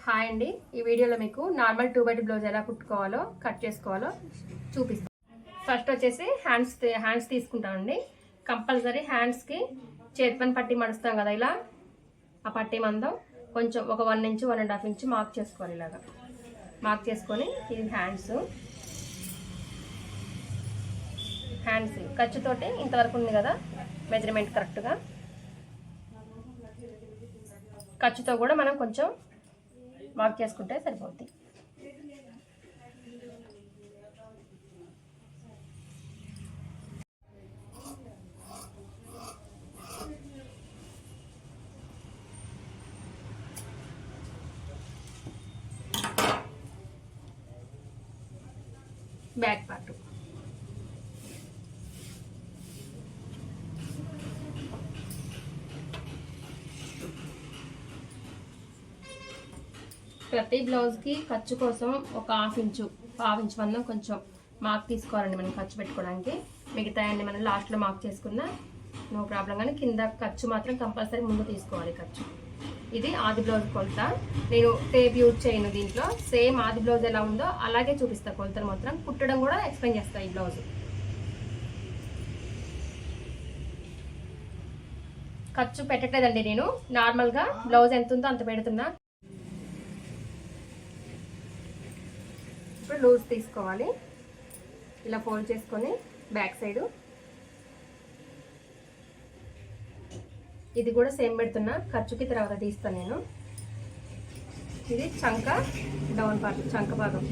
Hi అండి, ఈ వీడియోలో మీకు నార్మల్ 2x2 బ్లౌజ్ ఎలా కుట్టుకోవాలో కట్ చేసుకోవాలో చూపిస్తాను. ఫస్ట్ వచ్చేసి హ్యాండ్స్ తీసుకుంటామండి. కంపల్సరీ హ్యాండ్స్కి చేతి పని పట్టి మడుస్తాం కదా, ఇలా ఆ పట్టి మందం కొంచెం ఒక 1 ఇంచ్ 1.5 ఇంచ్ మార్క్ చేసుకోవాలి. ఇలాగా మార్క్ చేసుకొని ఇది హ్యాండ్స్ ఖర్చుతోటి ఇంతవరకు ఉంది కదా మెజర్మెంట్ కరెక్ట్గా. ఖర్చుతో కూడా మనం కొంచెం మార్క్ చేసుకుంటే సరిపోద్ది. బ్యాక్ పార్ట్ ప్రతి బ్లౌజ్కి ఖర్చు కోసం ఒక హాఫ్ ఇంచు మందం కొంచెం మార్క్ తీసుకోవాలండి మనం ఖర్చు పెట్టుకోవడానికి. మిగతా అన్ని మనం లాస్ట్లో మార్క్ చేసుకున్నా నో ప్రాబ్లం, కానీ కింద ఖర్చు మాత్రం కంపల్సరీ ముందు తీసుకోవాలి ఖర్చు. ఇది ఆది బ్లౌజ్ కొలత. నేను టేప్ యూజ్ చేయను దీంట్లో, సేమ్ ఆది బ్లౌజ్ ఎలా ఉందో అలాగే చూపిస్తా. కొలతలు మాత్రం కుట్టడం కూడా ఎక్స్ప్లెయిన్ చేస్తా. ఈ బ్లౌజ్ ఖర్చు పెట్టట్లేదండి నేను, నార్మల్గా బ్లౌజ్ ఎంత ఉందో అంత పెడుతున్నా. ఇప్పుడు లూజ్ తీసుకోవాలి, ఇలా ఫోల్డ్ చేసుకొని బ్యాక్ సైడు ఇది కూడా సేమ్ పెడుతున్నా. ఖర్చుకి తర్వాత తీస్తాను నేను. ఇది చంక డౌన్ పార్ట్, చంక భాగం.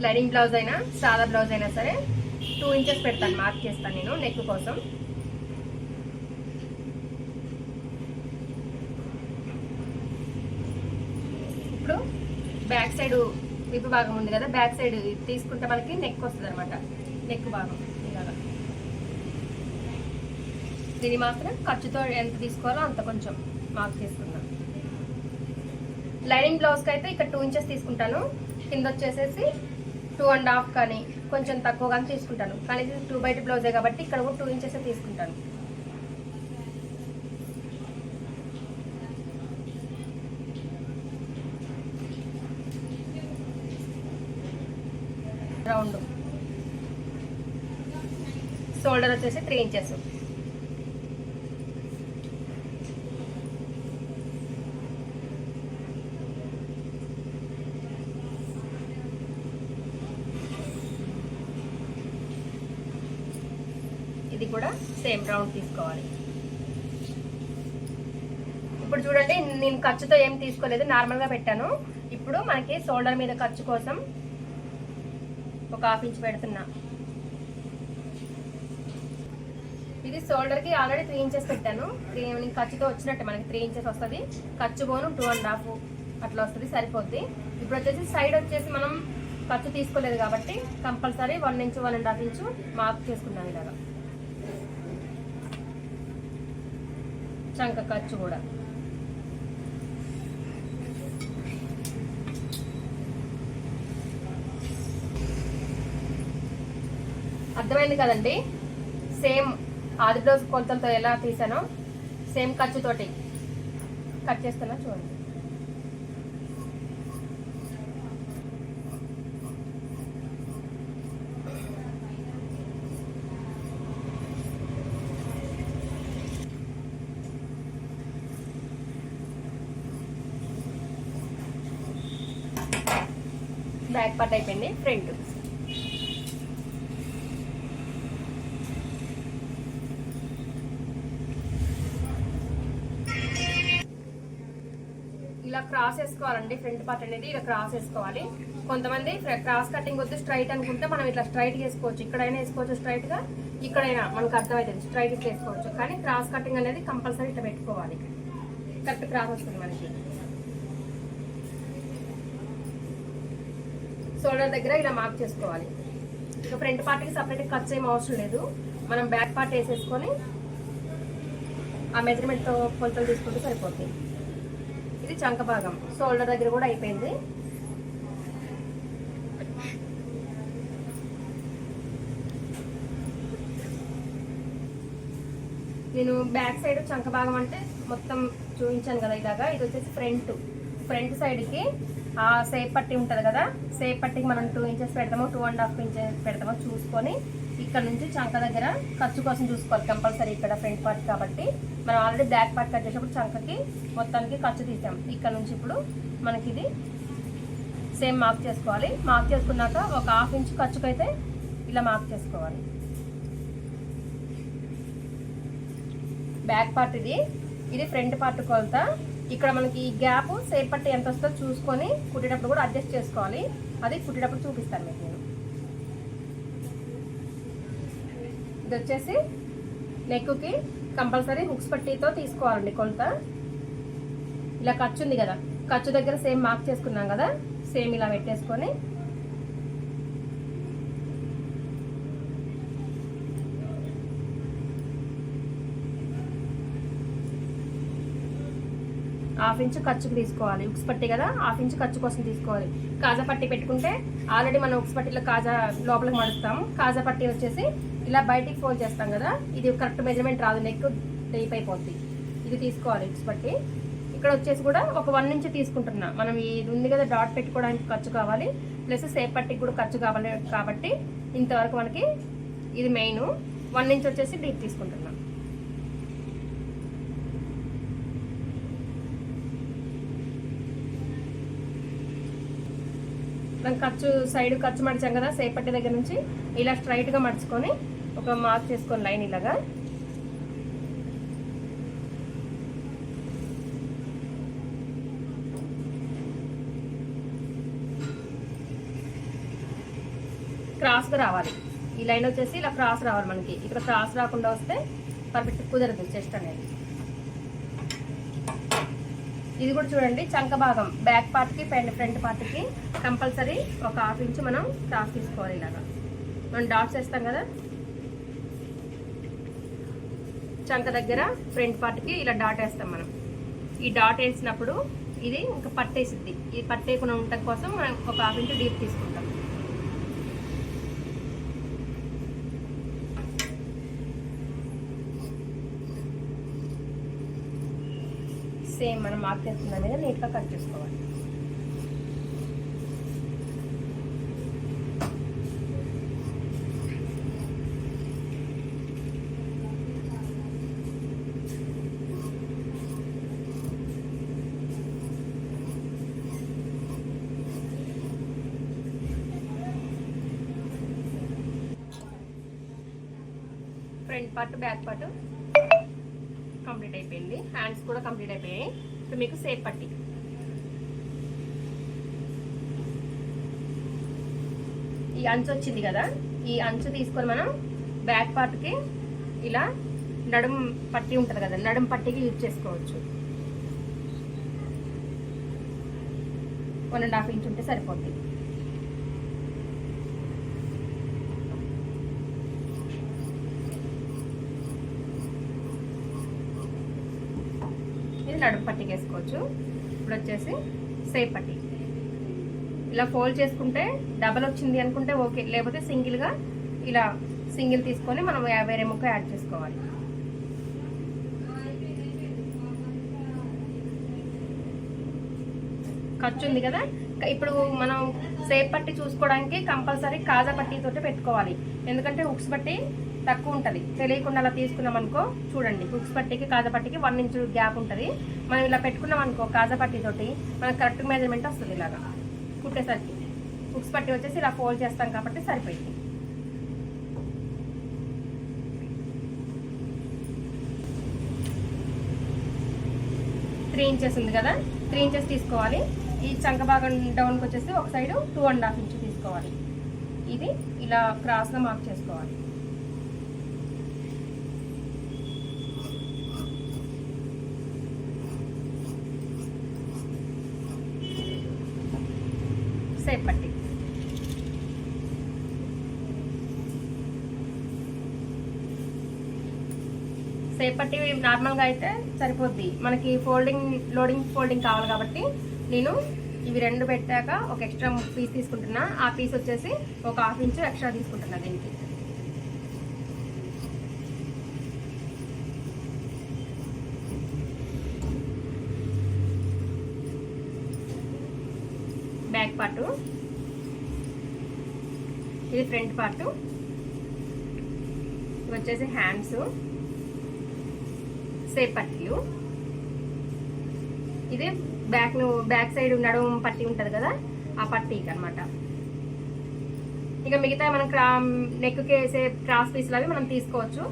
లైనింగ్ బ్లౌజ్ అయినా సాదా బ్లౌజ్ అయినా సరే 2 ఇంచెస్ పెడతాను, మార్క్ చేస్తాను నేను నెక్ కోసం. ఇప్పుడు బ్యాక్ సైడ్ విప్పు భాగం ఉంది కదా, బ్యాక్ సైడ్ తీసుకుంటే మనకి నెక్ వస్తుంది అనమాట. నెక్ భాగం ఇలాగా. దీన్ని మాత్రం ఖర్చుతో ఎంత తీసుకోవాలో అంత కొంచెం మార్క్ చేసుకున్నాం. లైనింగ్ బ్లౌజ్కి అయితే ఇక్కడ 2 ఇంచెస్ తీసుకుంటాను, కింద వచ్చేసేసి 2.5 కానీ కొంచెం తక్కువ కానీ తీసుకుంటాను. కానీ ఇది 2x2 బ్లౌజే కాబట్టి ఇక్కడ కూడా 2 ఇంచెస్ తీసుకుంటాను. రౌండ్ షోల్డర్ వచ్చేసి 3 ఇంచెస్. ఇది కూడా సేమ్ రౌండ్ తీసుకోవాలి. ఇప్పుడు చూడండి, నేను ఖర్చుతో ఏం తీసుకోలేదు, నార్మల్గా పెట్టాను. ఇప్పుడు మనకి షోల్డర్ మీద ఖర్చు కోసం ఒక హాఫ్ ఇంచ్ పెడుతున్నా. ఇది షోల్డర్కి ఆల్రెడీ 3 ఇంచెస్ పెట్టాను. ఖర్చుతో వచ్చినట్టు మనకి 3 ఇంచెస్ వస్తుంది. ఖర్చు పోను 2.5 అట్లా వస్తుంది, సరిపోద్ది. ఇప్పుడు వచ్చేసి సైడ్ వచ్చేసి మనం ఖర్చు తీసుకోలేదు కాబట్టి కంపల్సరీ 1 ఇంచ్ 1.5 ఇంచ్ మార్క్ చేసుకున్నాను. ఇలాగా చంక ఖర్చు కూడా అర్థమైంది కదండి. సేమ్ ఆది బ్లౌజ్ కొలతలతో ఎలా తీసానో సేమ్ ఖర్చుతోటి కట్ చేస్తున్నా చూడండి. బ్యాక్ పార్ట్ అయిపోయింది. ఫ్రంట్ ఇలా క్రాస్ వేసుకోవాలండి. ఫ్రంట్ పార్ట్ అనేది ఇలా క్రాస్ వేసుకోవాలి. కొంతమంది క్రాస్ కటింగ్ వద్దు స్ట్రైట్ అనుకుంటే మనం ఇట్లా స్ట్రైట్ వేసుకోవచ్చు. ఇక్కడైనా వేసుకోవచ్చు స్ట్రైట్ గా, ఇక్కడైనా మనకు అర్థమవుతుంది స్ట్రైట్ ఇట్లా వేసుకోవచ్చు. కానీ క్రాస్ కటింగ్ అనేది కంపల్సరీ ఇట్లా పెట్టుకోవాలి. కరెక్ట్ క్రాస్ వస్తుంది మనకి. షోల్డర్ దగ్గర ఇలా మార్క్ చేసుకోవాలి. ఇక ఫ్రంట్ పార్ట్కి సపరేట్గా ఖర్చు ఏం అవసరం లేదు. మనం బ్యాక్ పార్ట్ వేసేసుకొని ఆ మెజర్మెంట్తో కొలతలు తీసుకుంటే సరిపోతుంది. ఇది చంక భాగం, షోల్డర్ దగ్గర కూడా అయిపోయింది. నేను బ్యాక్ సైడ్ చంక భాగం అంటే మొత్తం చూపించాను కదా ఇలాగా. ఇది వచ్చేసి ఫ్రంట్ సైడ్కి ఆ సేప్ పట్టి ఉంటుంది కదా, సేప్ పట్టికి మనం 2 ఇంచెస్ పెడతామో 2.5 ఇంచెస్ పెడతామో చూసుకొని ఇక్కడ నుంచి చంక దగ్గర ఖర్చు కోసం చూసుకోవాలి కంపల్సరీ. ఇక్కడ ఫ్రంట్ పార్ట్ కాబట్టి మనం ఆల్రెడీ బ్యాక్ పార్ట్ కట్ చేసేప్పుడు చంకకి మొత్తానికి ఖర్చు తీసాం. ఇక్కడ నుంచి ఇప్పుడు మనకి ఇది సేమ్ మార్క్ చేసుకోవాలి. మార్క్ చేసుకున్నాక ఒక 1/2 ఇంచ్ ఖర్చుకైతే ఇలా మార్క్ చేసుకోవాలి. బ్యాక్ పార్ట్ ఇది ఫ్రంట్ పార్ట్ కొలత. ఇక్కడ మనకి ఈ గ్యాప్ సేప్ పట్టి ఎంత వస్తుందో చూసుకొని కుట్టేటప్పుడు కూడా అడ్జస్ట్ చేసుకోవాలి. అది కుట్టేటప్పుడు చూపిస్తాను మీకు నేను. ఇది వచ్చేసి నెక్కి కంపల్సరీ హుక్స్ పట్టీతో తీసుకోవాలండి కొలత. ఇలా ఖర్చు ఉంది కదా, ఖర్చు దగ్గర సేమ్ మార్క్ చేసుకున్నాం కదా, సేమ్ ఇలా పెట్టేసుకొని ½ ఇంచు ఖర్చుకు తీసుకోవాలి. ఉక్స్ పట్టి కదా, ½ ఇంచు ఖర్చు కోసం తీసుకోవాలి. కాజా పట్టి పెట్టుకుంటే ఆల్రెడీ మనం ఉక్స్ పట్టిలో కాజా లోపలికి మడుస్తాము. కాజా పట్టి వచ్చేసి ఇలా బయటికి ఫోల్డ్ చేస్తాం కదా, ఇది కరెక్ట్ మెజర్మెంట్ రాదు, నెక్ డీప్ అయిపోద్ది. ఇది తీసుకోవాలి ఉక్స్ పట్టి. ఇక్కడ వచ్చేసి కూడా ఒక 1 ఇంచ్ తీసుకుంటున్నా. మనం ఇది ఉంది కదా డాట్ పెట్టుకోవడానికి ఖర్చు కావాలి, ప్లస్ సేప్ పట్టికి కూడా ఖర్చు కావాలి కాబట్టి ఇంతవరకు మనకి ఇది మెయిన్. 1 ఇంచ్ వచ్చేసి డీప్ తీసుకుంటున్నా. ఖర్చు సైడ్ ఖర్చు మడిచాం కదా సేప్ పట్టి దగ్గర నుంచి ఇలా స్ట్రైట్గా మడుచుకొని ఒక మార్క్ చేసుకొని లైన్ ఇలాగా. క్రాస్గా రావాలి. ఈ లైన్ వచ్చేసి ఇలా క్రాస్ రావాలి మనకి. ఇక్కడ క్రాస్ రాకుండా వస్తే పర్ఫెక్ట్ కుదరదు చెస్ట్ అనేది. ఇది కూడా చూడండి చంక భాగం బ్యాక్ పార్ట్కి ఫ్రంట్ పార్ట్కి కంపల్సరీ ఒక ½ ఇంచు మనం క్రాస్ తీసుకోవాలి. ఇలాగా మనం డాట్స్ వేస్తాం కదా చంక దగ్గర ఫ్రంట్ పార్ట్కి ఇలా డాట్ వేస్తాం మనం. ఈ డాట్ వేసినప్పుడు ఇది ఇంకా పట్టేసిద్ది. ఈ పట్టేయకుండా ఉండటం కోసం మనం ఒక ½ ఇంచు డీప్ తీసుకుంటాం. సేమ్ మనం మార్క్ చేసుకున్న మీద నీట్గా కట్ చేసుకోవాలి. Front part back part complete అయిపోయింది. హ్యాండ్స్ కూడా కంప్లీట్ అయిపోయాయి. ఇప్పుడు మీకు సేప్ పట్టి ఈ అంచు వచ్చింది కదా, ఈ అంచు తీసుకొని మనం బ్యాక్ పార్ట్కి ఇలా నడుం పట్టి ఉంటుంది కదా, నడుం పట్టికి యూజ్ చేసుకోవచ్చు. 1.5 ఇంచ్ ఉంటే సరిపోద్ది. నడుము పట్టికి వేసుకోవచ్చు. ఇప్పుడు వచ్చేసి సేప్ పట్టి ఇలా ఫోల్డ్ చేసుకుంటే డబల్ వచ్చింది అనుకుంటే ఓకే, లేకపోతే సింగిల్గా ఇలా సింగిల్ తీసుకొని మనం వేరే ముక్క యాడ్ చేసుకోవాలి. ఖర్చు ఉంది కదా, ఇప్పుడు మనం సేప్ పట్టి చూసుకోవడానికి కంపల్సరీ కాజా పట్టీతోటి పెట్టుకోవాలి. ఎందుకంటే హుక్స్ పట్టి తక్కువ ఉంటుంది. తెలియకుండా అలా తీసుకున్నాం అనుకో, చూడండి హుక్స్ పట్టికి కాజా పట్టికి 1 ఇంచ్ గ్యాప్ ఉంటుంది. మనం ఇలా పెట్టుకున్నాం అనుకో కాజా పట్టితోటి మనకు కరెక్ట్ మెజర్మెంట్ వస్తుంది. ఇలాగా కుట్టేసరికి హుక్స్ పట్టి వచ్చేసి ఇలా ఫోల్డ్ చేస్తాం కాబట్టి సరిపోయింది. త్రీ ఇంచెస్ ఉంది కదా, 3 ఇంచెస్ తీసుకోవాలి. ఈ చంక భాగం డౌన్కి వచ్చేసి ఒక సైడ్ 2.5 ఇంచ్ తీసుకోవాలి. ఇది ఇలా క్రాస్గా మార్క్ చేసుకోవాలి. సేప్ పట్టి సేప్ పట్టి నార్మల్గా అయితే సరిపోద్ది. మనకి లోడింగ్ ఫోల్డింగ్ కావాలి కాబట్టి నేను ఇవి 2 పెట్టాక ఒక ఎక్స్ట్రా పీస్ తీసుకుంటున్నా. ఆ పీస్ వచ్చేసి ఒక ½ ఇంచు ఎక్స్ట్రా తీసుకుంటున్నా దీనికి. పార్ట్, ఇది ఫ్రంట్ పార్ట్, ఇవి వచ్చేసి హ్యాండ్స్, సేప్ పట్టీలు, ఇది బ్యాక్ సైడ్ నడుము పట్టీ ఉంటుంది కదా ఆ పట్టీకి అనమాట. ఇక మిగతా మనం నెక్కి వేసే క్రాస్ పీస్లు అవి మనం తీసుకోవచ్చు.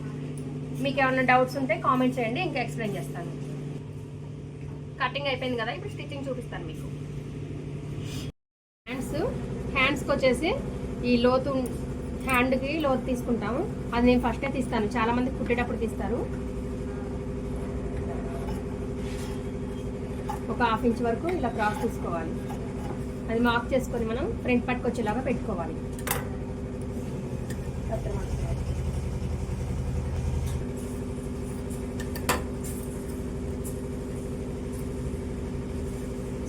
మీకు ఏమైనా డౌట్స్ ఉంటే కామెంట్ చేయండి, ఇంకా ఎక్స్ప్లెయిన్ చేస్తాను. కటింగ్ అయిపోయింది కదా, ఇప్పుడు స్టిచ్చింగ్ చూపిస్తాను మీకు. హ్యాండ్స్కి వచ్చేసి ఈ లోతు హ్యాండ్కి లోతు తీసుకుంటాము. అది నేను ఫస్టే తీస్తాను, చాలా మంది కుట్టేటప్పుడు తీస్తారు. ఒక 1/2 ఇంచ్ వరకు ఇలా క్రాస్ తీసుకోవాలి. అది మార్క్ చేసుకొని మనం ఫ్రంట్ పట్టుకొచ్చేలాగా పెట్టుకోవాలి.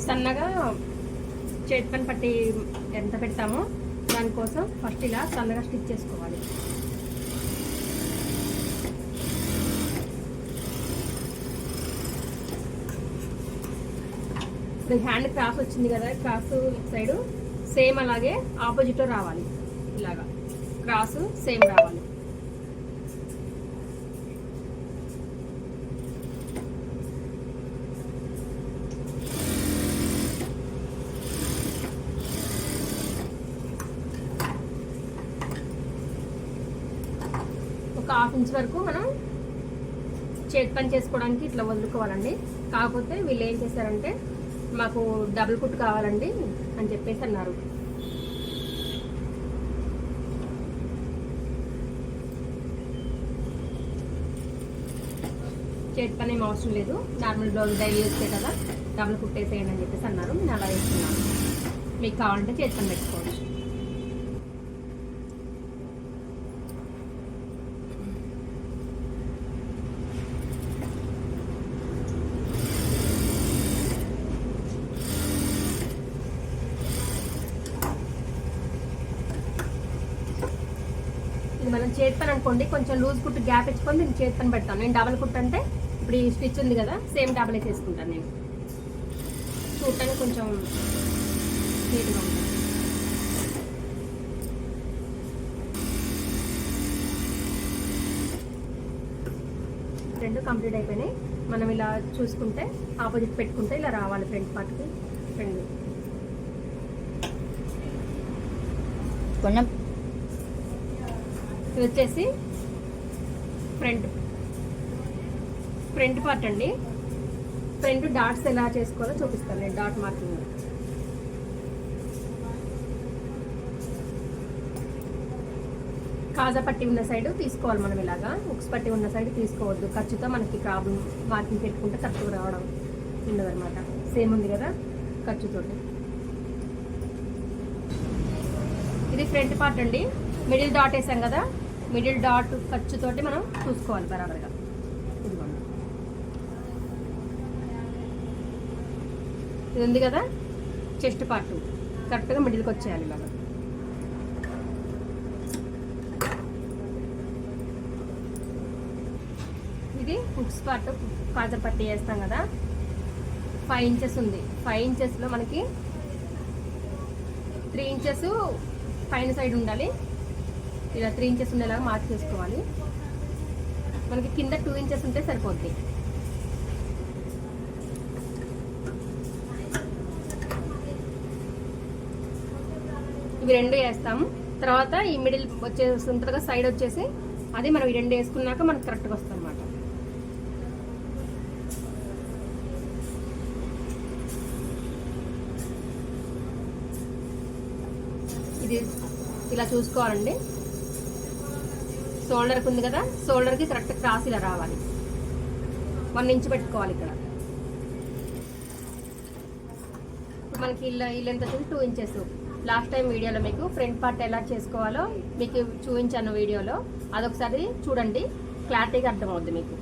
సన్నగా చేతి పని పట్టి ఎంత పెడతామో దానికోసం ఫస్ట్ ఇలా సన్నగా స్టిచ్ చేసుకోవాలి. ఇప్పుడు హ్యాండ్ క్రాస్ వచ్చింది కదా, క్రాస్ సైడ్ సేమ్ అలాగే ఆపోజిట్లో రావాలి. ఇలాగా క్రాస్ సేమ్ రావాలి. ఒక 1/2 ఇంచ్ వరకు మనం చేతి పని చేసుకోవడానికి ఇట్లా వదులుకోవాలండి. కాకపోతే వీళ్ళు ఏం చేశారంటే మాకు డబుల్ కుట్ కావాలండి అని చెప్పేసి అన్నారు. చేతి పని ఏం అవసరం లేదు, నార్మల్ బ్లౌజ్ డైలీ వస్తే కదా డబుల్ కుట్టేసేయండి అని చెప్పేసి అన్నారు. నేను అలా వేస్తున్నాను. మీకు కావాలంటే చేతి పని పెట్టుకోవచ్చు. మనం చేతి పని అనుకోండి, కొంచెం లూజ్ కుట్టు గ్యాప్ ఇచ్చుకొని నేను చేతి పని పెడతాను. నేను డబల్ కుట్టు అంటే ఇప్పుడు ఈ స్టిచ్ ఉంది కదా, సేమ్ డబల్ వేసేసుకుంటాను. నేను చూడటానికి కొంచెం నీట్గా ఉంటుంది. రెండు కంప్లీట్ అయిపోయినాయి. మనం ఇలా చూసుకుంటే ఆపోజిట్ పెట్టుకుంటే ఇలా రావాలి ఫ్రంట్ పార్ట్కి. రెండు కొంచెం ఇది వచ్చేసి ఫ్రంట్ పార్ట్ అండి. ఫ్రంట్ డాట్స్ ఎలా చేసుకోవాలో చూపిస్తాను నేను. డాట్ మార్కింగ్ కాజా పట్టి ఉన్న సైడ్ తీసుకోవాలి మనం. ఇలాగా ఉక్స్ పట్టి ఉన్న సైడ్ తీసుకోవద్దు, ఖర్చుతో మనకి ప్రాబ్లం. మార్కింగ్ పెట్టుకుంటే ఖర్చు రావడం ఉండదన్నమాట. సేమ్ ఉంది కదా ఖర్చుతోటి. ఇది ఫ్రంట్ పార్ట్ అండి. మిడిల్ డాట్ వేసాం కదా, మిడిల్ డాట్ ఖర్చుతోటి మనం చూసుకోవాలి బరాబర్గా. ఇదిగోండి, ఇది ఉంది కదా చెస్ట్ పార్ట్, కరెక్ట్గా మిడిల్కి వచ్చేయాలి ఇలాగా. ఇది హుక్స్ పార్ట్, కాజర్ పట్టి వేస్తాం కదా. 5 ఇంచెస్ ఉంది. 5 ఇంచెస్లో మనకి 3 ఇంచెస్ పైన సైడ్ ఉండాలి. ఇలా 3 ఇంచెస్ ఉండేలాగా మార్క్ చేసుకోవాలి. మనకి కింద 2 ఇంచెస్ ఉంటే సరిపోద్ది. ఇవి రెండు వేస్తాము. తర్వాత ఈ మిడిల్ వచ్చేసి ఉంటుందిగా సైడ్ వచ్చేసి, అది మనం ఈ రెండు వేసుకున్నాక మనకు కరెక్ట్గా వస్తుంది అన్నమాట. ఇది ఇలా చూసుకోవాలండి. షోల్డర్కి ఉంది కదా, షోల్డర్కి కరెక్ట్ క్రాస్ ఇలా రావాలి. 1 ఇంచ్ పెట్టుకోవాలి ఇక్కడ. మనకి ఇలా ఎంత వచ్చేసి 2 ఇంచెస్. లాస్ట్ టైం వీడియోలో మీకు ఫ్రంట్ పార్ట్ ఎలా చేసుకోవాలో మీకు చూపించాను వీడియోలో, అదొకసారి చూడండి, క్లారిటీగా అర్థమవుద్ది మీకు.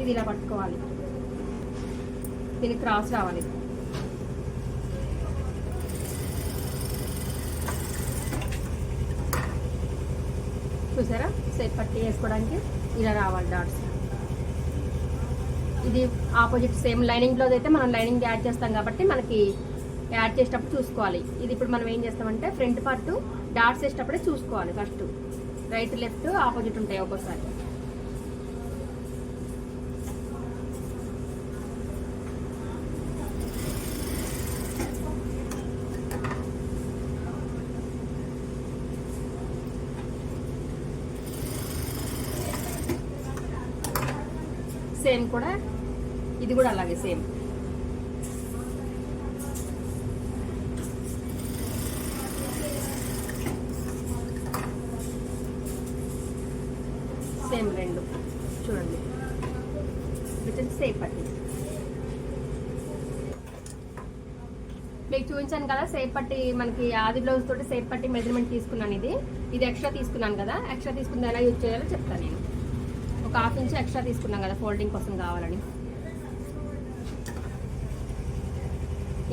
ఇది ఇలా పట్టుకోవాలి, దీనికి క్రాస్ రావాలి. చూసారా సేప్ పట్టి వేసుకోవడానికి ఇలా రావాలి డాట్స్. ఇది ఆపోజిట్ సేమ్ లైనింగ్ బ్లౌజ్ అయితే మనం లైనింగ్ యాడ్ చేస్తాం కాబట్టి మనకి యాడ్ చేసేటప్పుడు చూసుకోవాలి. ఇది ఇప్పుడు మనం ఏం చేస్తామంటే ఫ్రంట్ పార్ట్ డాట్స్ వేసేటప్పుడే చూసుకోవాలి. ఫస్ట్ రైట్ లెఫ్ట్ ఆపోజిట్ ఉంటాయి ఒక్కోసారి. సేమ్ కూడా ఇది కూడా అలాగే సేమ్. సేమ్ రెండు చూడండి సేప్ పట్టి మీకు చూపించాను కదా. సేప్ పట్టి మనకి ఆది బ్లౌజ్ తోటి సేప్ పట్టి మెజర్మెంట్ తీసుకున్నాను. ఇది ఎక్స్ట్రా తీసుకున్నాను కదా. ఎక్స్ట్రా తీసుకుంది ఎలా యూజ్ చేయాలో చెప్తాను నేను. ఒక ½ ఇంచ్ ఎక్స్ట్రా తీసుకున్నాం కదా ఫోల్డింగ్ కోసం కావాలని.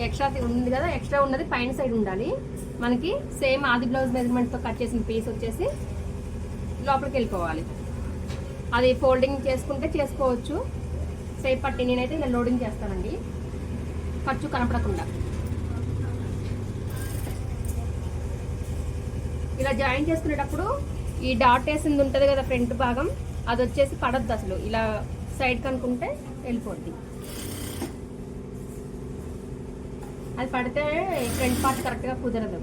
ఎక్స్ట్రా ఉంది కదా, ఎక్స్ట్రా ఉన్నది పైన సైడ్ ఉండాలి మనకి. సేమ్ ఆది బ్లౌజ్ మెజర్మెంట్తో కట్ చేసిన పీస్ వచ్చేసి లోపలికి వెళ్ళిపోవాలి. అది ఫోల్డింగ్ చేసుకుంటే చేసుకోవచ్చు. సేప్ పట్టి నేనైతే ఇలా లోడింగ్ చేస్తానండి ఖర్చు కనపడకుండా. ఇలా జాయిన్ చేసుకునేటప్పుడు ఈ డాట్ వేసింది ఉంటుంది కదా ఫ్రంట్ భాగం, అది వచ్చేసి పడద్దు అసలు. ఇలా సైడ్ కనుక్కుంటే వెళ్ళిపోద్ది. అది పడితే ఫ్రంట్ పార్ట్ కరెక్ట్గా కుదరదు.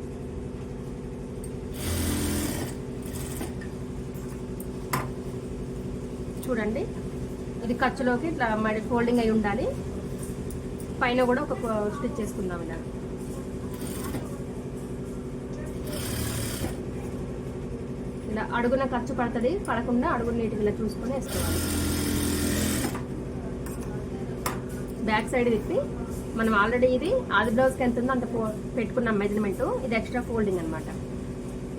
చూడండి ఇది ఖర్చులోకి ఇట్లా మరి ఫోల్డింగ్ అయి ఉండాలి. పైన కూడా ఒక స్టిచ్ చేసుకుందాం ఇలా. ఇలా అడుగున ఖర్చు పడుతుంది, పడకుండా అడుగున నీటికి ఇలా చూసుకొని వేసుకోవాలి. బ్యాక్ సైడ్ తిప్పి మనం ఆల్రెడీ ఇది ఆది బ్లౌజ్కి ఎంత ఉందో అంత పెట్టుకున్నాం మెజర్మెంట్. ఇది ఎక్స్ట్రా ఫోల్డింగ్ అనమాట.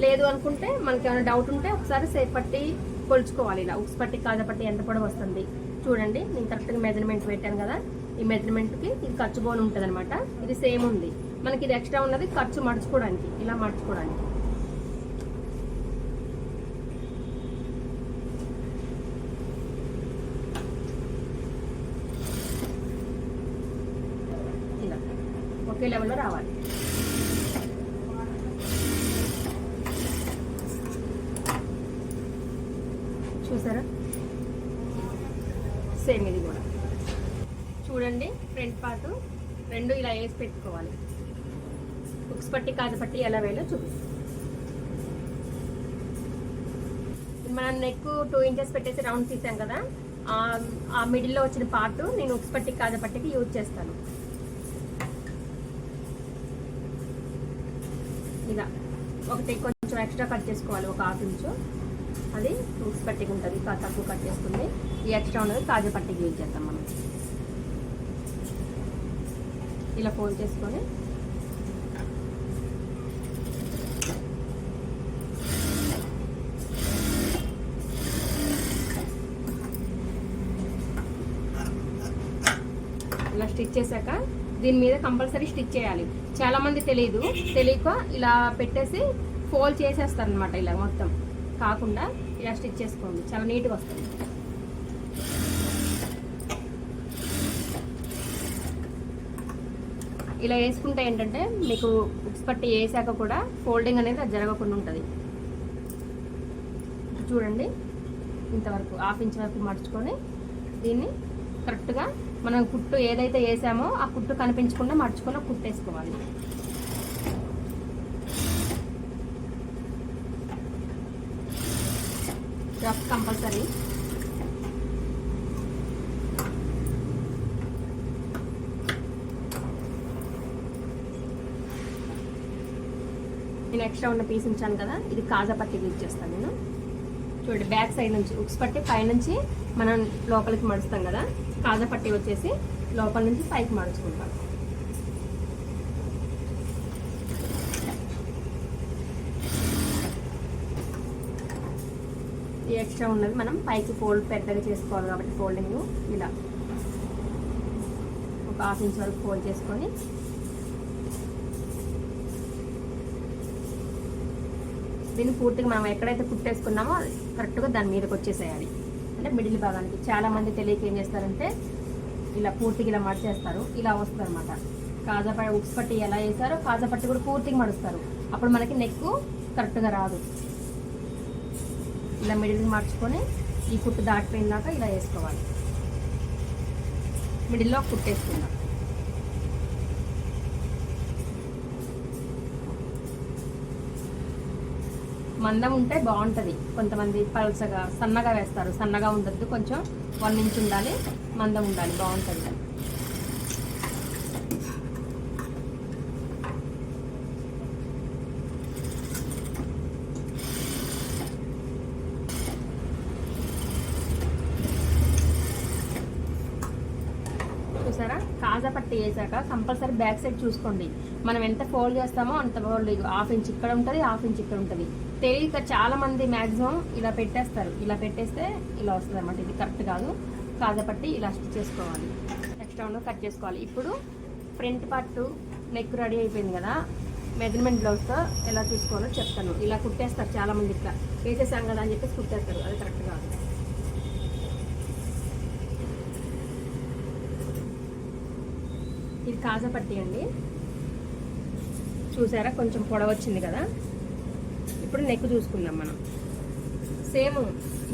లేదు అనుకుంటే మనకి ఏమైనా డౌట్ ఉంటే ఒకసారి సేప్ పట్టి కొలుచుకోవాలి. ఇలా ఉక్స్ పట్టి కాజా పట్టి ఎంత పొడవు వస్తుంది చూడండి. నేను కరెక్ట్గా మెజర్మెంట్ పెట్టాను కదా. ఈ మెజర్మెంట్కి ఇది ఖర్చు బోన్ ఉంటుంది అనమాట. ఇది సేమ్ ఉంది మనకి. ఇది ఎక్స్ట్రా ఉన్నది ఖర్చు మడుచుకోవడానికి, ఇలా మడుచుకోవడానికి. ఇలా ఒకే లెవెల్లో రావాలి. చూసారా సేమ్ ఇది కూడా చూడండి. ఫ్రంట్ పార్ట్ రెండు ఇలా వేసి పెట్టుకోవాలి. ఉక్స్ పట్టి కాజా పట్టి ఎలా వేయాలో చూపిస్తాం. మనం నెక్ 2 ఇంచెస్ పెట్టేసి రౌండ్ తీసాం కదా. ఆ మిడిల్లో వచ్చిన పార్ట్ నేను ఉక్స్ పట్టి కాజా పట్టికి యూజ్ చేస్తాను. ఇలా ఒకటి కొంచెం ఎక్స్ట్రా కట్ చేసుకోవాలి, ఒక ½ ఇంచు. అది ఉక్స్ పట్టికి ఉంటుంది, తక్కువ కట్ చేసుకుంది. ఈ ఎక్స్ట్రా ఉన్నది కాజా పట్టికి యూజ్ చేద్దాం మనం. ఇలా ఫోల్డ్ చేసుకొని ఇలా స్టిచ్ చేశాక దీని మీద కంపల్సరీ స్టిచ్ చేయాలి. చాలా మంది తెలియక ఇలా పెట్టేసి ఫోల్డ్ చేసేస్తారు అనమాట. ఇలా మొత్తం కాకుండా ఇలా స్టిచ్ చేసుకోండి, చాలా నీట్గా వస్తుంది. ఇలా వేసుకుంటే ఏంటంటే మీకు ఉక్స్ పట్టి వేసాక కూడా ఫోల్డింగ్ అనేది అది జరగకుండా ఉంటుంది. చూడండి ఇంతవరకు ½ ఇంచ్ వరకు మడుచుకొని దీన్ని కరెక్ట్గా మనం కుట్టు ఏదైతే వేసామో ఆ కుట్టు కనిపించకుండా మడుచుకొని కుట్టేసుకోవాలి. Rough compulsory. నేను ఎక్స్ట్రా ఉన్న పీస్ ఉంచాను కదా, ఇది కాజా పట్టి యూజ్ చేస్తాను నేను. చూడండి బ్యాక్ సైడ్ నుంచి ఉక్స్ పట్టి పైనుంచి మనం లోపలికి మడుస్తాం కదా, కాజా పట్టి వచ్చేసి లోపల నుంచి పైకి మడుచుకుంటాం. ఈ ఎక్స్ట్రా ఉన్నది మనం పైకి ఫోల్డ్ పెద్దగా చేసుకోవాలి కాబట్టి ఫోల్డింగ్ ఇలా ఒక ½ ఇంచ్ వరకు ఫోల్డ్ చేసుకొని దీన్ని పూర్తిగా మనం ఎక్కడైతే కుట్టేసుకున్నామో అది కరెక్ట్గా దాని మీదకి వచ్చేసేయాలి. అంటే మిడిల్ భాగానికి. చాలామంది తెలియక ఏం చేస్తారంటే ఇలా పూర్తిగా ఇలా మడిచేస్తారు, ఇలా వస్తుంది అనమాట. కాజాపట్టి ఉక్స్ పట్టి ఎలా వేసారో కాజాపట్టి కూడా పూర్తిగా మడుస్తారు, అప్పుడు మనకి నెక్ కరెక్ట్గా రాదు. ఇలా మిడిల్కి మార్చుకొని ఈ కుట్టు దాటిపోయిన దాకా ఇలా వేసుకోవాలి. మిడిల్లో కుట్టేసుకుందాం. మందం ఉంటే బాగుంటుంది. కొంతమంది పల్చగా సన్నగా వేస్తారు, సన్నగా ఉండద్దు, కొంచెం 1 ఇంచ్ ఉండాలి, మందం ఉండాలి, బాగుంటుంది. చూసారా, కాజా పట్టి వేసాక కంపల్సరీ బ్యాక్ సైడ్ చూసుకోండి. మనం ఎంత ఫోల్డ్ చేస్తామో అంత ఫోల్డ్. 1/2 ఇంచ్ ఇక్కడ ఉంటుంది, 1/2 ఇంచ్ ఇక్కడ ఉంటుంది. తెలియక చాలా మంది మ్యాక్సిమం ఇలా పెట్టేస్తారు. ఇలా పెట్టేస్తే ఇలా వస్తుంది అనమాట. ఇది కరెక్ట్ కాదు. కాజా పట్టి ఇలా స్టిచ్ చేసుకోవాలి. నెక్స్ట్ రౌండ్ కట్ చేసుకోవాలి. ఇప్పుడు ఫ్రంట్ పార్ట్ నెక్ రెడీ అయిపోయింది కదా, మెజర్మెంట్ బ్లౌజ్తో ఎలా చూసుకోవాలో చెప్తాను. ఇలా కుట్టేస్తారు చాలామంది, ఇట్లా వేసేసాం కదా అని చెప్పేసి కుట్టేస్తారు, అది కరెక్ట్ కాదు. ఇది కాజా పట్టి అండి. చూసారా, కొంచెం పొడవు వచ్చింది కదా. ఇప్పుడు నెక్ చూసుకుందాం మనం. సేమ్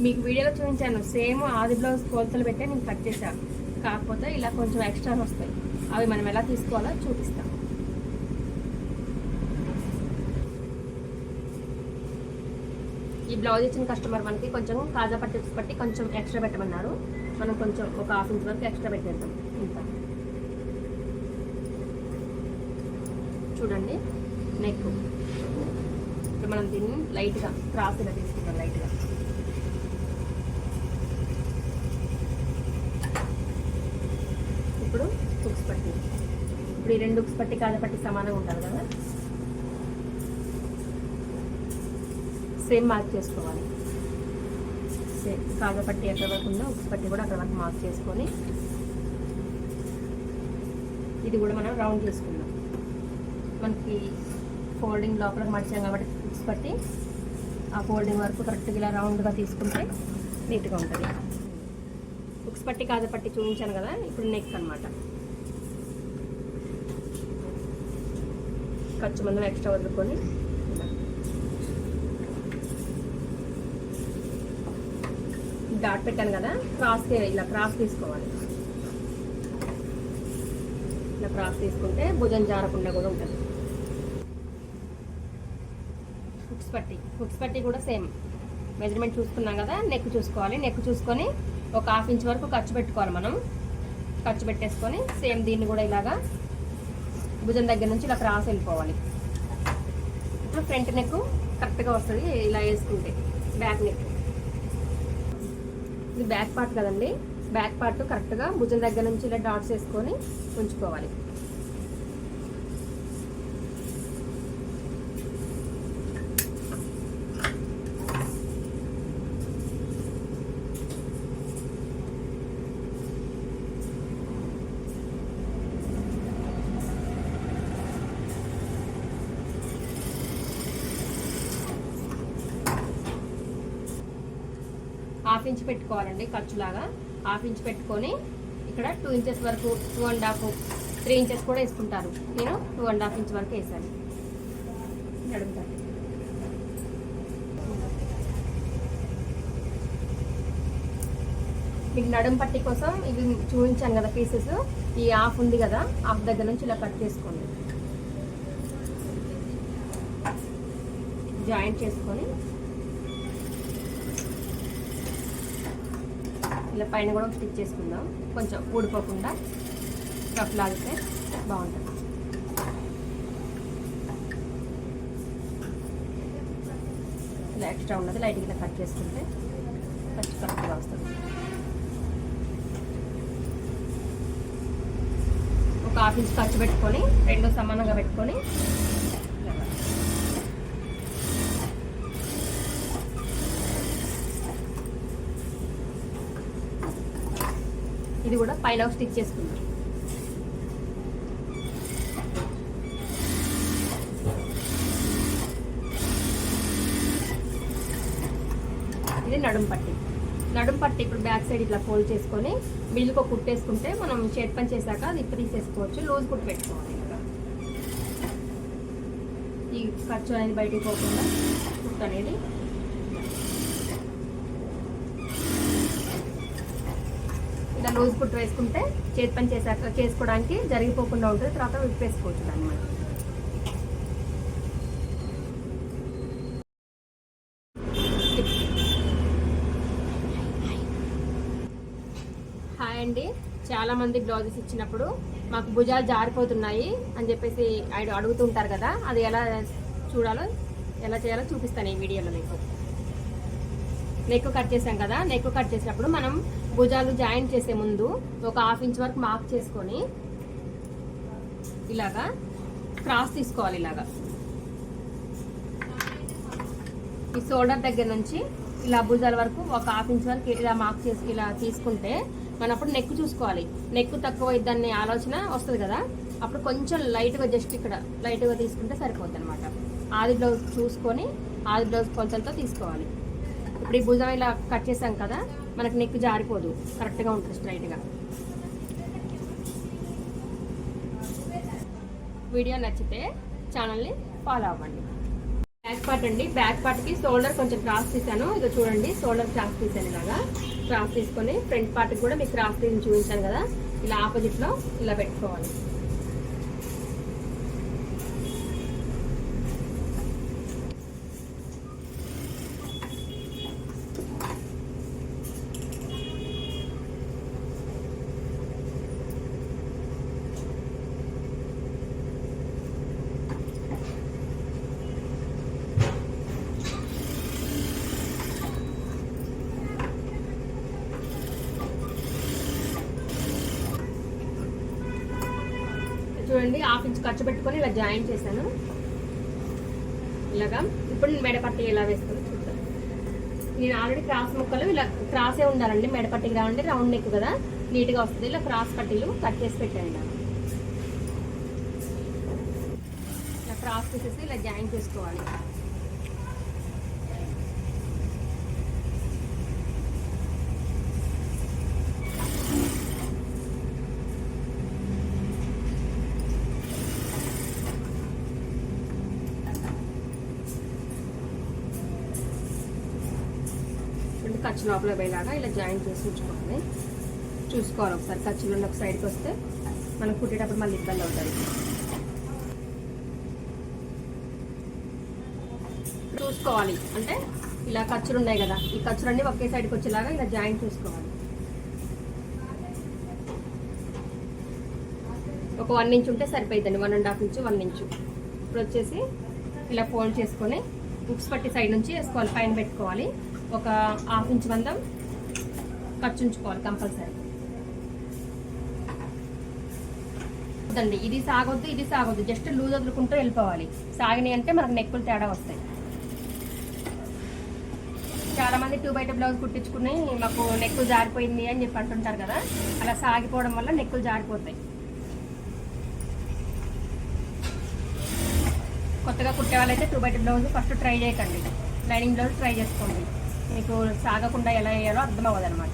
మీకు వీడియోలో చూపించాను, సేమ్ ఆది బ్లౌజ్ కొలతలు పెట్టే నేను కట్ చేశాను. కాకపోతే ఇలా కొంచెం ఎక్స్ట్రా వస్తాయి, అవి మనం ఎలా తీసుకోవాలో చూపిస్తాం. ఈ బ్లౌజ్ ఇచ్చిన కస్టమర్ మనకి కొంచెం కాజా పట్టి కొంచెం ఎక్స్ట్రా పెట్టమన్నారు. మనం కొంచెం ఒక 1/2 ఇంచ్ వరకు ఎక్స్ట్రా పెట్టేద్దాం. ఇంత చూడండి నెక్. ఇప్పుడు మనం దీన్ని లైట్గా క్రాస్ ఇలా తీసుకుంటాం. లైట్గా ఇప్పుడు ఉక్స్ పట్టి. ఇప్పుడు ఈ 2 ఉక్స్ పట్టి కాజా పట్టి సమానంగా ఉంటారు కదా, సేమ్ మార్క్ చేసుకోవాలి. సేమ్ కాజా పట్టి ఎక్కడ వరకు ఉందో ఉక్స్ పట్టి కూడా అక్కడ వరకు మార్క్ చేసుకొని ఇది కూడా మనం రౌండ్ చేసుకుందాం. మనకి ఫోల్డింగ్ లోపలికి మడిచాం కాబట్టి ఉక్స్ పట్టి ఆ ఫోల్డింగ్ వరకు కరెక్ట్గా ఇలా రౌండ్గా తీసుకుంటే నీట్గా ఉంటుంది. ఉక్స్ పట్టి కాజా పట్టి చూపించాను కదా, ఇప్పుడు నెక్ అనమాట. ఖర్చు మందం ఎక్స్ట్రా వదులుకొని డాట్ పెట్టాను కదా, ఇలా క్రాస్ తీసుకోవాలి. ఇలా క్రాస్ తీసుకుంటే భుజం జారకుండా కూడా ఉంటుంది. హుక్స్ పట్టి కూడా సేమ్ మెజర్మెంట్ చూసుకున్నాం కదా. నెక్ చూసుకోవాలి. నెక్ చూసుకొని ఒక 1/2 ఇంచ్ వరకు ఖర్చు పెట్టుకోవాలి. మనం ఖర్చు పెట్టేసుకొని సేమ్ దీన్ని కూడా ఇలాగా భుజం దగ్గర నుంచి ఇలా క్రాస్ వెళ్ళిపోవాలి. ఇప్పుడు ఫ్రంట్ నెక్ కరెక్ట్గా వస్తుంది ఇలా వేసుకుంటే. బ్యాక్ నెక్, ఇది బ్యాక్ పార్ట్ కదండి. బ్యాక్ పార్ట్ కరెక్ట్గా భుజం దగ్గర నుంచి ఇలా డాట్స్ వేసుకొని ఉంచుకోవాలి. హాఫ్ ఇంచ్ పెట్టుకోవాలండి ఖర్చులాగా. 1/2 ఇంచ్ పెట్టుకొని ఇక్కడ 2 ఇంచెస్ వరకు, 2.5, 3 ఇంచెస్ కూడా వేసుకుంటారు. నేను 2.5 ఇంచ్ వరకు వేసాను. నడుపుతాను. మీకు నడుము పట్టి కోసం ఇవి చూపించాను కదా పీసెస్. ఈ 1/2 ఉంది కదా, 1/2 దగ్గర నుంచి ఇలా కట్ చేసుకోండి. జాయింట్ చేసుకొని ఇలా పైన కూడా స్టిచ్ చేసుకుందాం. కొంచెం ఊడిపోకుండా రఫ్ లాగితే బాగుంటుంది. ఇలా ఎక్స్ట్రా ఉన్నది లైట్గా ఇలా కట్ చేసుకుంటే ఖర్చు కరెక్ట్గా వస్తుంది. ఒక 1/2 ఇంచ్ ఖర్చు పెట్టుకొని 2 సమానంగా పెట్టుకొని ఇది కూడా పైన స్టిచ్ చేసుకుందాం. ఇది నడుం పట్టి ఇప్పుడు బ్యాక్ సైడ్ ఇట్లా ఫోల్డ్ చేసుకొని మిల్లుకు ఒక కుట్టేసుకుంటే మనం చేతి పని చేశాక అది ఇప్పు తీసేసుకోవచ్చు. లూజ్ కుట్టు పెట్టుకోవాలి. ఇంకా ఈ ఖర్చు అనేది బయటికి పోకుండా కుట్టు అనేది ఇలా లూజ్ కుట్టు వేసుకుంటే చేతి పని చేశాక చేసుకోవడానికి జరిగిపోకుండా ఉంటుంది. తర్వాత విప్పేసుకోవచ్చు దాన్ని మనం. హాయ్ అండి, చాలా మంది బ్లౌజెస్ ఇచ్చినప్పుడు మాకు భుజాలు జారిపోతున్నాయి అని చెప్పేసి అడుగుతుంటారు కదా, అది ఎలా చేయాలో చూపిస్తాను ఈ వీడియోలో. నెక్ కట్ చేసాం కదా, నెక్ కట్ చేసినప్పుడు మనం భుజాలు జాయింట్ చేసే ముందు ఒక 1/2 ఇంచ్ వరకు మార్క్ చేసుకొని ఇలాగా క్రాస్ తీసుకోవాలి. ఇలాగా ఈ షోల్డర్ దగ్గర నుంచి ఇలా భుజాల వరకు ఒక 1/2 ఇంచ్ వరకు ఇలా మార్క్ చేసి ఇలా తీసుకుంటే మనం అప్పుడు నెక్ చూసుకోవాలి. నెక్ తక్కువ ఇద్దని ఆలోచన వస్తుంది కదా, అప్పుడు కొంచెం లైట్గా జస్ట్ ఇక్కడ లైట్గా తీసుకుంటే సరిపోతుంది అనమాట. ఆది బ్లౌజ్ చూసుకొని ఆది బ్లౌజ్ కొలతలతో తీసుకోవాలి. ఇప్పుడు ఈ భుజం ఇలా కట్ చేసాం కదా, మనకు నెక్ జారిపోదు, కరెక్ట్గా ఉంటుంది స్ట్రైట్గా. వీడియో నచ్చితే ఛానల్ని ఫాలో అవ్వండి. బ్యాక్ పార్ట్ అండి, బ్యాక్ పార్ట్కి షోల్డర్ కొంచెం క్రాస్ తీసాను. ఇక చూడండి, షోల్డర్ క్రాస్ తీసాను. ఇలాగా క్రాస్ తీసుకొని ఫ్రంట్ పార్ట్కి కూడా మీకు క్రాస్ తీసి చూపించాను కదా, ఇలా ఆపోజిట్లో ఇలా పెట్టుకోవాలి. చూడండి, 1/2 ఇంచ్ ఖర్చు పెట్టుకొని ఇలా జాయిన్ చేశాను. ఇలాగా ఇప్పుడు నేను మెడపట్టి ఎలా వేస్తాను చూద్దాం. నేను ఆల్రెడీ క్రాస్ ముక్కలు ఇలా క్రాసే ఉండాలండి, మెడపట్టికి రావండి, రౌండ్ నెక్ కదా నీట్గా వస్తుంది. ఇలా క్రాస్ పట్టీలు కట్ చేసి పెట్టాను. ఇలా క్రాస్ తీసేసి ఇలా జాయిన్ చేసుకోవాలి. ఖర్చు లోపల పోయేలాగా ఇలా జాయిన్ చేసి ఉంచుకోవాలి. చూసుకోవాలి ఒకసారి, ఖర్చులు ఒక సైడ్కి వస్తే మనం కుట్టేటప్పుడు మళ్ళీ ఇబ్బంది అవుతుంది. చూసుకోవాలి అంటే ఇలా ఖర్చులు ఉన్నాయి కదా, ఈ ఖర్చులన్నీ ఒకే సైడ్కి వచ్చేలాగా ఇలా జాయిన్ చేసుకోవాలి. ఒక 1 ఇంచ్ ఉంటే సరిపోతుందండి, 1.5 ఇంచు 1 ఇంచు. ఇప్పుడు వచ్చేసి ఇలా ఫోల్డ్ చేసుకొని ఉక్స్ పట్టి సైడ్ నుంచి వేసుకోవాలి, పైన పెట్టుకోవాలి. ఒక 1/2 ఇంచ్ మందం ఖర్చు ఉంచుకోవాలి కంపల్సరీ. వద్దండి, ఇది సాగొద్దు, జస్ట్ లూజ్ వదులుకుంటూ వెళ్ళిపోవాలి. సాగిని అంటే మనకు నెక్కులు తేడా వస్తాయి. చాలా మంది 2x2 బ్లౌజ్ కుట్టించుకుని మాకు నెక్కులు జారిపోయింది అని చెప్పి అంటుంటారు కదా, అలా సాగిపోవడం వల్ల నెక్కులు జారిపోతాయి. కొత్తగా కుట్టే వాళ్ళైతే 2x2 బ్లౌజ్ ఫస్ట్ ట్రై చేయకండి, లైనింగ్ బ్లౌజ్ ట్రై చేసుకోండి. మీకు సాగకుండా ఎలా వేయాలో అర్థం అవ్వదు అనమాట.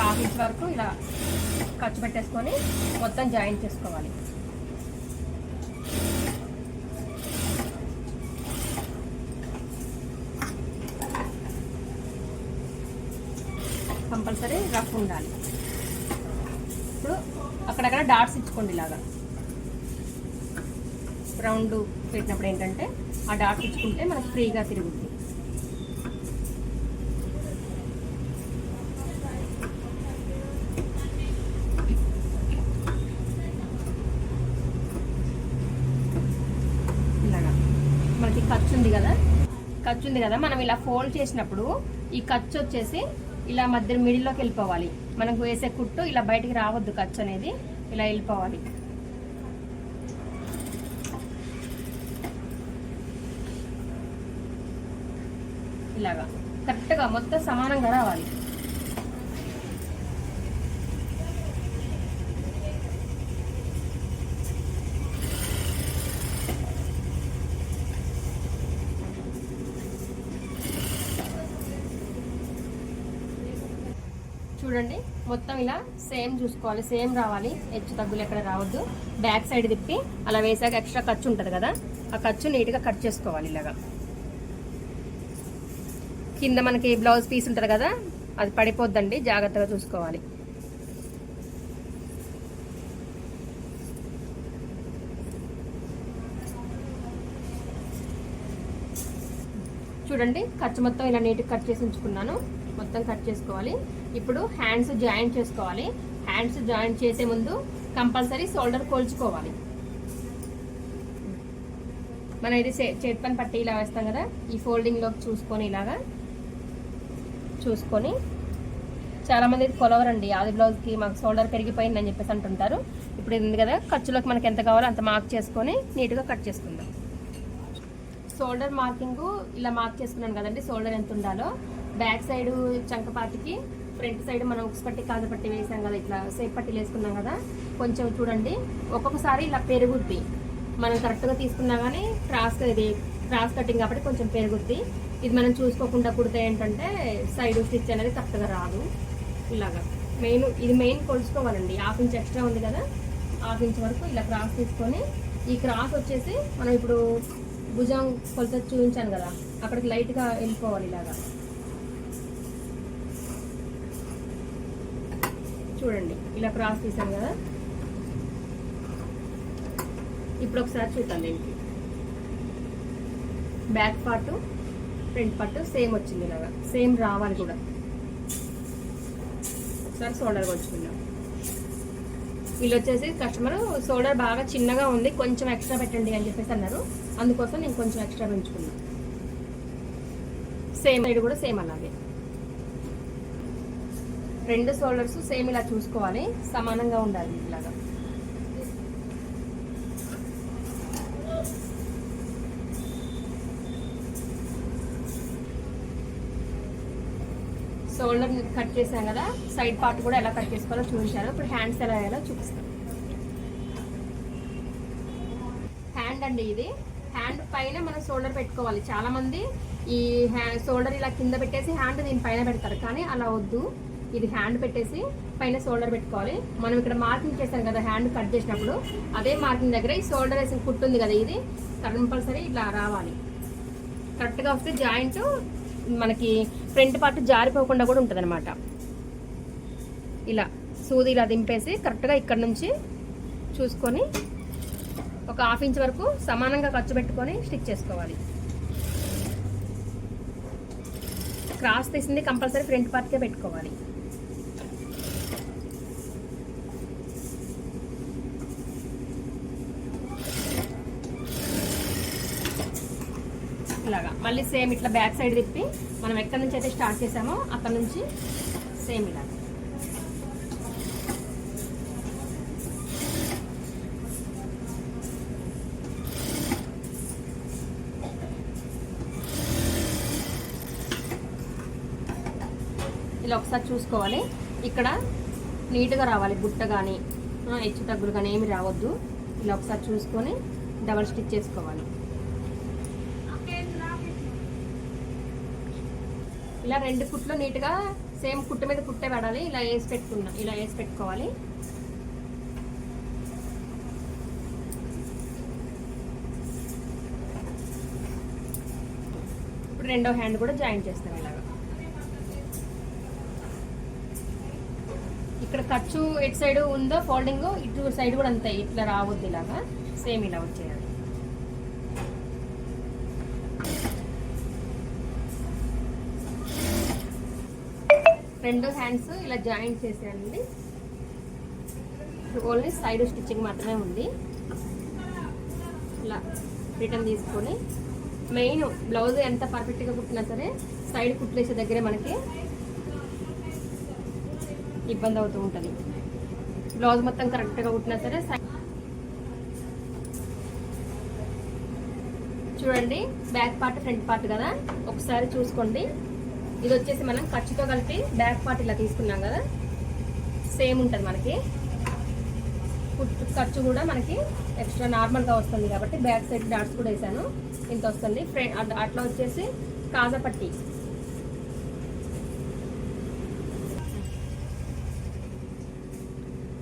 ½ ఇంచ్ వరకు ఇలా ఖర్చు పెట్టేసుకొని మొత్తం జాయిన్ చేసుకోవాలి. కంపల్సరీ రఫ్ ఉండాలి. ఇప్పుడు అక్కడక్కడ డాట్స్ ఇచ్చుకోండి. ఇలాగా రౌండ్ పెట్టినప్పుడు ఏంటంటే ఆ డాట్స్ ఇచ్చుకుంటే మనకు ఫ్రీగా తిరుగుతుంది. ఇలాగా మనకి ఖర్చు ఉంది కదా, మనం ఇలా ఫోల్డ్ చేసినప్పుడు ఈ ఖర్చు వచ్చేసి ఇలా మధ్య మిడిల్లోకి వెళ్ళిపోవాలి. మనకు వేసే కుట్టు ఇలా బయటికి రావద్దు, ఖర్చు అనేది ఇలా వెళ్ళిపోవాలి. ఇలాగా కరెక్ట్గా మొత్తం సమానంగా రావాలి. చూడండి మొత్తం ఇలా సేమ్ చూసుకోవాలి, సేమ్ రావాలి, హెచ్చు తగ్గులు ఎక్కడ రావద్దు. బ్యాక్ సైడ్ తిప్పి అలా వేసాక ఎక్స్ట్రా ఖర్చు ఉంటుంది కదా, ఆ ఖర్చు నీట్గా కట్ చేసుకోవాలి. ఇలాగా కింద మనకి బ్లౌజ్ పీస్ ఉంటుంది కదా, అది పడిపోద్దండి, జాగ్రత్తగా చూసుకోవాలి. చూడండి ఖర్చు మొత్తం ఇలా నీట్గా కట్ చేసి ఉంచుకున్నాను. మొత్తం కట్ చేసుకోవాలి. ఇప్పుడు హ్యాండ్స్ జాయింట్ చేసుకోవాలి. హ్యాండ్స్ జాయింట్ చేసే ముందు కంపల్సరీ షోల్డర్ కొలుచుకోవాలి. మనం ఇది చేతి పని పట్టి ఇలా వేస్తాం కదా, ఈ ఫోల్డింగ్లోకి చూసుకొని ఇలాగా చూసుకొని, చాలామంది ఇది కొలవరండి, ఆది బ్లౌజ్కి మాకు షోల్డర్ పెరిగిపోయింది అని చెప్పేసి అంటుంటారు. ఇప్పుడు ఇది ఉంది కదా, ఖర్చులోకి మనకి ఎంత కావాలో అంత మార్క్ చేసుకొని నీట్గా కట్ చేసుకుందాం. షోల్డర్ మార్కింగ్ ఇలా మార్క్ చేసుకున్నాను కదండి, షోల్డర్ ఎంత ఉండాలో. బ్యాక్ సైడ్ చంకపాటికి ఫ్రంట్ సైడ్ మనం ఉక్స్ పట్టి కాజ పట్టి వేసాం కదా, ఇట్లా సేప్ పట్టీలు వేసుకున్నాం కదా, కొంచెం చూడండి ఒక్కొక్కసారి ఇలా పెరుగుద్ది. మనం కరెక్ట్గా తీసుకున్నా కానీ క్రాస్ కటింగ్ కాబట్టి కొంచెం పెరుగుద్ది. ఇది మనం చూసుకోకుండా కుడితే ఏంటంటే సైడ్ స్టిచ్ అనేది కరెక్ట్గా రాదు. ఇలాగా ఇది మెయిన్ కొలుచుకోవాలండి. 1/2 ఇంచ్ ఎక్స్ట్రా ఉంది కదా, 1/2 ఇంచ్ వరకు ఇలా క్రాస్ తీసుకొని, ఈ క్రాస్ వచ్చేసి మనం ఇప్పుడు భుజం కొలత చూపించాను కదా, అక్కడికి లైట్గా వెళ్ళిపోవాలి. ఇలాగా చూడండి, ఇలా క్రాస్ తీసాను కదా. ఇప్పుడు ఒకసారి చూద్దాం. దీనికి back part front part same వచ్చింది, ఇలాగా సేమ్ రావాలి కూడా. ఒకసారి షోల్డర్ కొలుచుకుందాం. వీళ్ళు వచ్చేసి కస్టమర్ షోల్డర్ బాగా చిన్నగా ఉంది, కొంచెం ఎక్స్ట్రా పెట్టండి అని చెప్పేసి అన్నారు. అందుకోసం నేను కొంచెం ఎక్స్ట్రా పెంచుకున్నాను. సేమ్ సైడ్ కూడా సేమ్ అలాగే, 2 షోల్డర్స్ సేమ్ ఇలా చూసుకోవాలి, సమానంగా ఉండాలి. ఇలాగా షోల్డర్ కట్ చేసాం కదా, సైడ్ పార్ట్ కూడా ఎలా కట్ చేసుకోవాలో చూపించాను. ఇప్పుడు హ్యాండ్స్ ఎలా వేయాలో చూపిస్తాను. హ్యాండ్ అండి, ఇది హ్యాండ్ పైన మనం షోల్డర్ పెట్టుకోవాలి. చాలా మంది ఈ షోల్డర్ ఇలా కింద పెట్టేసి హ్యాండ్ దీని పైన పెడతారు, కానీ అలా వద్దు. ఇది హ్యాండ్ పెట్టేసి పైన షోల్డర్ పెట్టుకోవాలి. మనం ఇక్కడ మార్కింగ్ చేస్తాం కదా హ్యాండ్ కట్ చేసినప్పుడు, అదే మార్కింగ్ దగ్గర ఈ షోల్డర్ వేసిన కుట్టు ఉంది కదా, ఇది కంపల్సరీ ఇట్లా రావాలి. కరెక్ట్గా వస్తే జాయింట్ మనకి ఫ్రంట్ పార్ట్ జారిపోకుండా కూడా ఉంటుంది అనమాట. ఇలా సూది ఇలా దింపేసి కరెక్ట్గా ఇక్కడ నుంచి చూసుకొని ఒక 1/2 ఇంచ్ వరకు సమానంగా ఖర్చు పెట్టుకొని స్టిచ్ చేసుకోవాలి. క్రాస్ తీసింది కంపల్సరీ ఫ్రంట్ పార్ట్కే పెట్టుకోవాలి. ఇలాగా మళ్ళీ సేమ్ ఇట్లా బ్యాక్ సైడ్ తిప్పి మనం ఎక్కడి నుంచి అయితే స్టార్ట్ చేసామో అక్కడ నుంచి సేమ్ ఇలా ఇలా ఒకసారి చూసుకోవాలి. ఇక్కడ నీట్గా రావాలి, బుట్ట కానీ హెచ్చు తగ్గులు కానీ ఏమి రావద్దు. ఇలా ఒకసారి చూసుకొని డబల్ స్టిచ్ చేసుకోవాలి. ఇలా 2 కుట్లు నీట్గా సేమ్ కుట్టు మీద కుట్టే పడాలి. ఇలా వేసి పెట్టుకోవాలి. ఇప్పుడు రెండో హ్యాండ్ కూడా జాయిన్ చేస్తాం. ఇలాగా ఇక్కడ ఖర్చు ఎటు సైడ్ ఉందో ఫోల్డింగ్ ఇటు సైడ్ కూడా అంతే, ఇట్లా రావద్దు. ఇలాగా సేమ్ ఇలా వచ్చేయాలి. రెండు హ్యాండ్స్ ఇలా జాయింట్ చేసేయండి. ఓన్లీ సైడ్ స్టిచ్చింగ్ మాత్రమే ఉంది. ఇలా రిటర్న్ తీసుకొని మెయిన్ బ్లౌజ్ ఎంత పర్ఫెక్ట్గా కుట్టినా సరే సైడ్ కుట్లేసే దగ్గరే మనకి ఇబ్బంది అవుతూ ఉంటుంది. బ్లౌజ్ మొత్తం కరెక్ట్గా కుట్టినా సరే చూడండి, బ్యాక్ పార్ట్ ఫ్రంట్ పార్ట్ కదా, ఒకసారి చూసుకోండి. ఇది వచ్చేసి మనం ఖర్చుతో కలిపి బ్యాక్ పార్ట్ ఇలా తీసుకున్నాం కదా, సేమ్ ఉంటుంది మనకి. ఖర్చు కూడా మనకి ఎక్స్ట్రా నార్మల్గా వస్తుంది కాబట్టి బ్యాక్ సైడ్ డాట్స్ కూడా వేసాను, ఇంత వస్తుంది. అట్లా వచ్చేసి కాజా పట్టి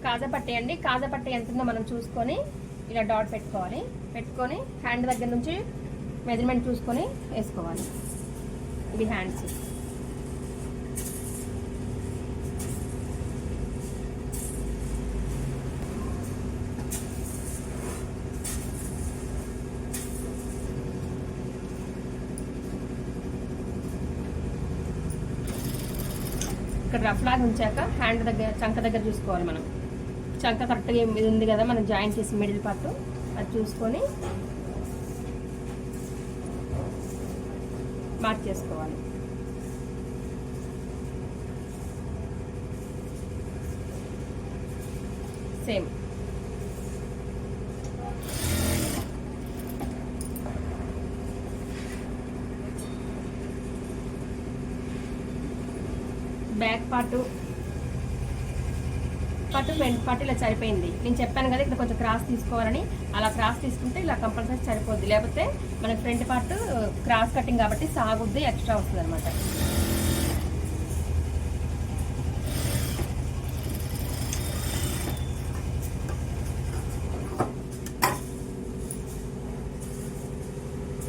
కాజా పట్టి అండి. కాజా పట్టి ఎంత ఉందో మనం చూసుకొని ఇలా డాట్ పెట్టుకోవాలి. పెట్టుకొని హ్యాండ్ దగ్గర నుంచి మెజర్మెంట్ చూసుకొని వేసుకోవాలి. ఇది హ్యాండ్స్. ఇక్కడ రఫ్ లాగా ఉంచాక హ్యాండ్ దగ్గర చంక దగ్గర చూసుకోవాలి. మనం చంక కరెక్ట్గా ఇది ఉంది కదా మనం జాయింట్ చేసి మిడిల్ పార్ట్ అది చూసుకొని మార్క్ చేసుకోవాలి. Same back part front part ఇలా సరిపోయింది. నేను చెప్పాను కదా ఇక్కడ కొంచెం క్రాస్ తీసుకోవాలని. అలా క్రాస్ తీసుకుంటే ఇలా కంపల్సరీ సరిపోద్ది. లేకపోతే మనకి ఫ్రంట్ పార్ట్ క్రాస్ కటింగ్ కాబట్టి సాగుద్ది, ఎక్స్ట్రా వస్తుంది అనమాట.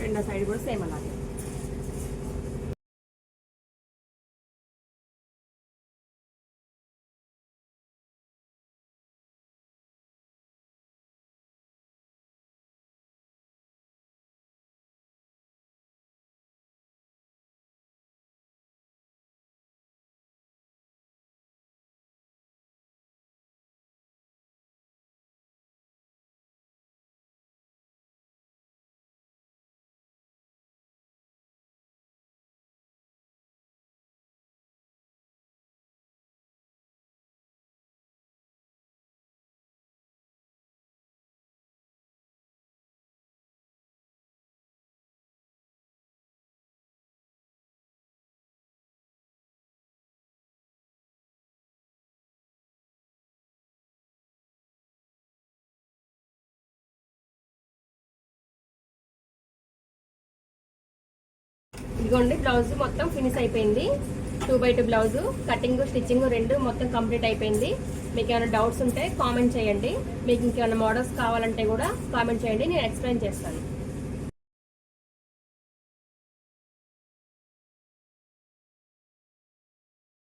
రెండో సైడ్ కూడా సేమ్ అలాగే. ఇదిగోండి బ్లౌజ్ మొత్తం ఫినిష్ అయిపోయింది. 2x2 బ్లౌజ్ కటింగ్ స్టిచ్చింగ్ రెండు మొత్తం కంప్లీట్ అయిపోయింది. మీకు ఏమైనా డౌట్స్ ఉంటే కామెంట్ చేయండి. మీకు ఇంకేమైనా మోడల్స్ కావాలంటే కూడా కామెంట్ చేయండి, నేను ఎక్స్ప్లెయిన్ చేస్తాను.